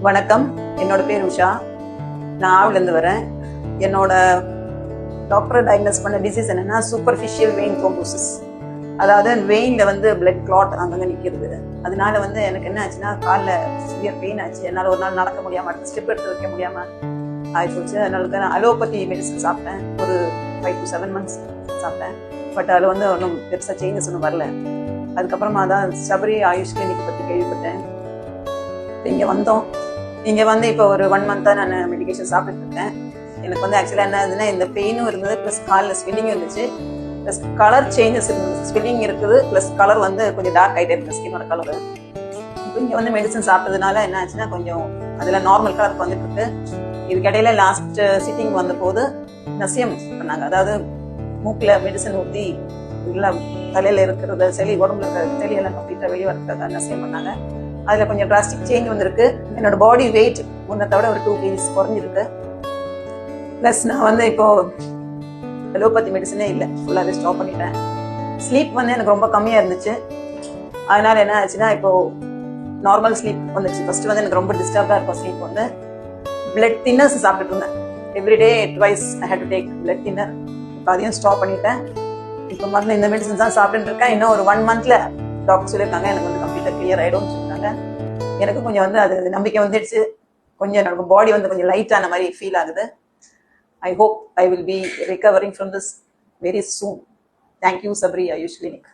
வணக்கம், என்னோட பேர் உஷா. நான் ஆவிலேருந்து வரேன். என்னோட டாக்டர் டயக்னோஸ் பண்ண டிசீஸ் என்னன்னா சூப்பர்ஃபிஷியல் வெயின் த்ரோம்போசிஸ். அதாவது வெயினில் வந்து பிளட் கிளாட் அங்கங்கே நிற்கிறது. அதனால வந்து எனக்கு என்ன ஆச்சுன்னா காலில் சிவியர் பெயின் ஆச்சு. என்னால் ஒரு நாள் நடக்க முடியாமல் அடுத்த ஸ்டெப் எடுத்து வைக்க முடியாமல் ஆகிப்போச்சு. அதனால நான் அலோபதி மெடிசன் சாப்பிட்டேன். ஒரு 5 to 7 months சாப்பிட்டேன். பட் அதில் வந்து ஒன்றும் பெருசாக சேஞ்சஸ் ஒன்றும் வரல. அதுக்கப்புறமா தான் சபரி ஆயுஷ் கிளினிக் பற்றி கேள்விப்பட்டேன். இங்கே வந்தோம். இங்கே வந்து இப்போ ஒரு 1 month நான் மெடிக்கேஷன் சாப்பிட்டுட்டு இருக்கேன். எனக்கு வந்து ஆக்சுவலாக என்ன ஆகுதுன்னா இந்த பெயினும் இருந்தது, ப்ளஸ் காலில் ஸ்வெல்லிங்கும் இருந்துச்சு, ப்ளஸ் கலர் சேஞ்சஸ் இருந்தது. ஸ்வெல்லிங் இருக்குது, ப்ளஸ் கலர் வந்து கொஞ்சம் டார்க் ஆகிட்டே இருக்குது ஸ்கின்னோட கலரு. இப்போ இங்கே வந்து மெடிசன் சாப்பிட்டதுனால என்ன ஆச்சுன்னா கொஞ்சம் அதில் நார்மல் கலருக்கு வந்துட்டு இருக்கு. இதுக்கிடையில லாஸ்ட் சிட்டிங் வந்த போது நசியம் பண்ணாங்க. அதாவது மூக்கில் மெடிசன் ஊற்றி இல்லை தலையில் இருக்கிறத செலி, உடம்புல இருக்கிற செலியெல்லாம் கம்ப்ளீட்டாக வெளியே வரதுக்காக நசியம் பண்ணாங்க. அதில் கொஞ்சம் டிராஸ்டிக் சேஞ்ச் வந்திருக்கு. என்னோட பாடி வெயிட் முன்னத்தை விட ஒரு 2 kgs குறைஞ்சிருக்கு. ப்ளஸ் நான் வந்து இப்போ அலோபதி மெடிசனே இல்லை, ஃபுல்லாகவே ஸ்டாப் பண்ணிட்டேன். ஸ்லீப் வந்து எனக்கு ரொம்ப கம்மியாக இருந்துச்சு. அதனால என்ன ஆச்சுன்னா இப்போ நார்மல் ஸ்லீப் வந்துச்சு. ஃபர்ஸ்ட் வந்து எனக்கு ரொம்ப டிஸ்டர்ப்டாக இருக்கும் ஸ்லீப் வந்து. பிளட் தின்னர்ஸ் சாப்பிட்டுட்டு இருந்தேன். Everyday twice I had to take blood thinner. இப்போ அதையும் ஸ்டாப் பண்ணிட்டேன். இப்போ மருந்து இந்த மெடிசன் தான் சாப்பிட்டுட்டு இருக்கேன். இன்னும் ஒரு 1 monthல டாக்டர் சொல்லியிருக்காங்க எனக்கு வந்து கம்ப்ளீட்டாக கிளியர் ஆகிடும்னு சொல்லிட்டாங்க. எனக்கு கொஞ்சம் வந்து அது நம்பிக்கை வந்துடுச்சு. கொஞ்சம் என்னோட பாடி வந்து கொஞ்சம் லைட்டான மாதிரி ஃபீல் ஆகுது. I hope I will be recovering from this very soon. Thank you, Sabri Ayush Clinic.